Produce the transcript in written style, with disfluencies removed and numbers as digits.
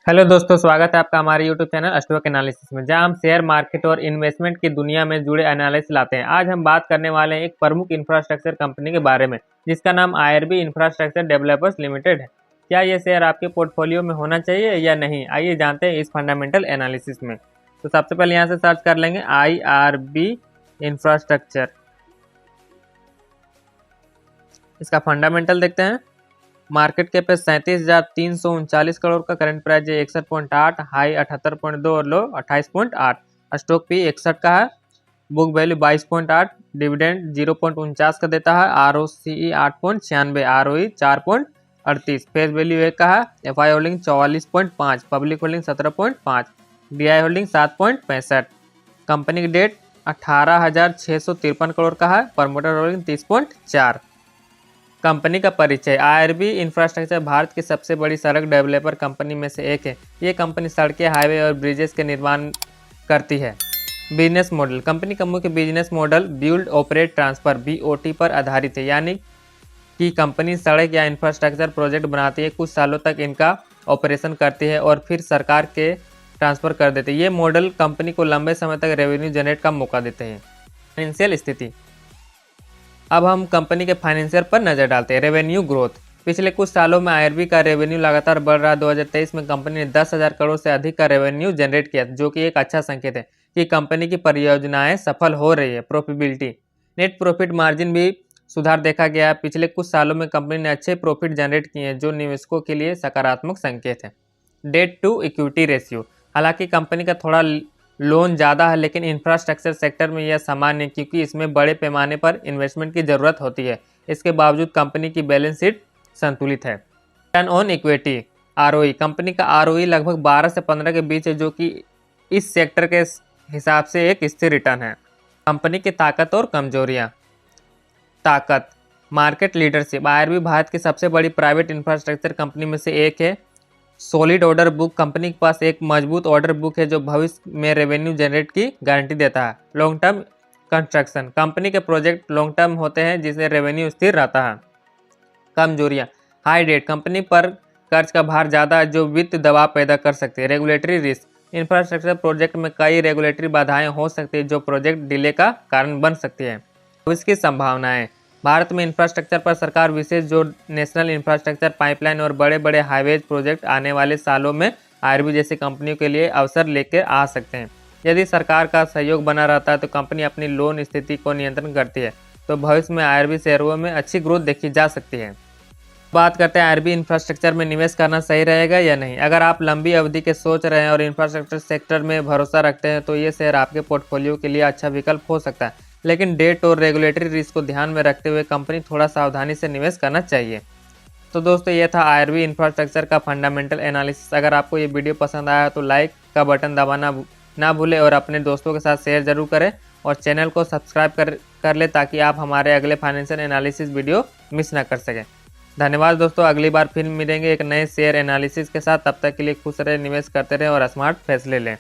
Hello दोस्तों, स्वागत है आपका हमारे यूट्यूब चैनल स्टॉक एनालिसिस में, जहां हम शेयर मार्केट और इन्वेस्टमेंट की दुनिया में जुड़े एनालिसिस लाते हैं। आज हम बात करने वाले हैं एक प्रमुख इंफ्रास्ट्रक्चर कंपनी के बारे में, जिसका नाम आईआरबी इंफ्रास्ट्रक्चर डेवलपर्स लिमिटेड है। क्या यह शेयर आपके पोर्टफोलियो में होना चाहिए या नहीं, आइए जानते हैं इस फंडामेंटल एनालिसिस में। तो सबसे पहले यहाँ से सर्च कर लेंगे आईआरबी इंफ्रास्ट्रक्चर। इसका फंडामेंटल देखते हैं। मार्केट कैप है 37,339 करोड़ का, करंट प्राइस है 61.8, हाई 78.2 और लो 28.8। स्टॉक पी 61 का है, बुक वैल्यू 22.8, डिविडेंड 0.49 का देता है, आरओसीई 8.96, आरओई 4.38, फेस वैल्यू 1 का है, FI holding 44.5, public holding 17.5, DI holding 7.65। Company की डेट 18,653 करोड़ का है, प्रमोटर होल्डिंग 30.4। कंपनी का परिचय। आईआरबी इंफ्रास्ट्रक्चर भारत की सबसे बड़ी सड़क डेवलपर कंपनी में से एक है। ये कंपनी सड़कें, हाईवे और ब्रिजेस के निर्माण करती है। Business model. कंपनी का मुख्य business model build operate transfer BOT पर आधारित है, यानी कि कंपनी सड़क या इंफ्रास्ट्रक्चर प्रोजेक्ट बनाती है, कुछ सालों तक इनका ऑपरेशन करती है और फिर सरकार के ट्रांसफर कर देती है। ये मॉडल कंपनी को लंबे समय तक रेवेन्यू जनरेट का मौका देते हैं। फाइनेंशियल स्थिति। अब हम कंपनी के फाइनेंशियल पर नजर डालते हैं। Revenue growth. पिछले कुछ सालों में आईआरबी का रेवेन्यू लगातार बढ़ रहा है। 2023 में कंपनी ने 10,000 करोड़ से अधिक का रेवेन्यू जनरेट किया, जो कि एक अच्छा संकेत है कि कंपनी की परियोजनाएं सफल हो रही है। प्रॉफिटेबिलिटी। नेट प्रॉफिट मार्जिन भी सुधार देखा गया है। पिछले कुछ सालों में कंपनी ने अच्छे प्रॉफिट जनरेट किए हैं, जो निवेशकों के लिए सकारात्मक संकेत है। Debt to equity ratio. हालांकि कंपनी का थोड़ा लोन ज़्यादा है, लेकिन इंफ्रास्ट्रक्चर सेक्टर में यह सामान्य है, क्योंकि इसमें बड़े पैमाने पर इन्वेस्टमेंट की ज़रूरत होती है। इसके बावजूद कंपनी की बैलेंस शीट संतुलित है। Return on equity ROE. Company का आरओई लगभग 12 से 15 के बीच है, जो कि इस सेक्टर के हिसाब से एक स्थिर रिटर्न है। कंपनी की ताकत और कमजोरियाँ। ताकत। Market leadership. आईआरबी भारत की सबसे बड़ी प्राइवेट इंफ्रास्ट्रक्चर कंपनी में से एक है। Solid order book. कंपनी के पास एक मजबूत ऑर्डर बुक है, जो भविष्य में रेवेन्यू जनरेट की गारंटी देता है। Long term construction. कंपनी के प्रोजेक्ट लॉन्ग टर्म होते हैं, जिससे रेवेन्यू स्थिर रहता है। कमजोरियां। High date. कंपनी पर कर्ज का भार ज़्यादा है, जो वित्त दबाव पैदा कर सकती है। Regulatory risk. इंफ्रास्ट्रक्चर प्रोजेक्ट में कई रेगुलेटरी बाधाएं हो सकती है, जो प्रोजेक्ट डिले का कारण बन सकती है। भविष्य की संभावनाएं। भारत में इंफ्रास्ट्रक्चर पर सरकार विशेष जोर। नेशनल इंफ्रास्ट्रक्चर पाइपलाइन और बड़े बड़े हाईवेज प्रोजेक्ट आने वाले सालों में आईआरबी जैसी कंपनियों के लिए अवसर लेकर आ सकते हैं। यदि सरकार का सहयोग बना रहता है तो कंपनी अपनी लोन स्थिति को नियंत्रण करती है, तो भविष्य में आईआरबी शेयरों में अच्छी ग्रोथ देखी जा सकती है। बात करते हैं आईआरबी इंफ्रास्ट्रक्चर में निवेश करना सही रहेगा या नहीं। अगर आप लंबी अवधि के सोच रहे हैं और इंफ्रास्ट्रक्चर सेक्टर में भरोसा रखते हैं, तो ये शेयर आपके पोर्टफोलियो के लिए अच्छा विकल्प हो सकता है, लेकिन डेट और रेगुलेटरी रिस्क को ध्यान में रखते हुए कंपनी थोड़ा सावधानी से निवेश करना चाहिए। तो दोस्तों, ये था आईआरबी इंफ्रास्ट्रक्चर का फंडामेंटल एनालिसिस। अगर आपको ये वीडियो पसंद आया तो लाइक का बटन दबाना ना भूलें और अपने दोस्तों के साथ शेयर जरूर करें और चैनल को सब्सक्राइब कर ले, ताकि आप हमारे अगले फाइनेंशियल एनालिसिस वीडियो मिस ना कर सकें। धन्यवाद दोस्तों, अगली बार फिर मिलेंगे एक नए शेयर एनालिसिस के साथ। तब तक के लिए खुश रहे, निवेश करते रहें और स्मार्ट फैसले लें।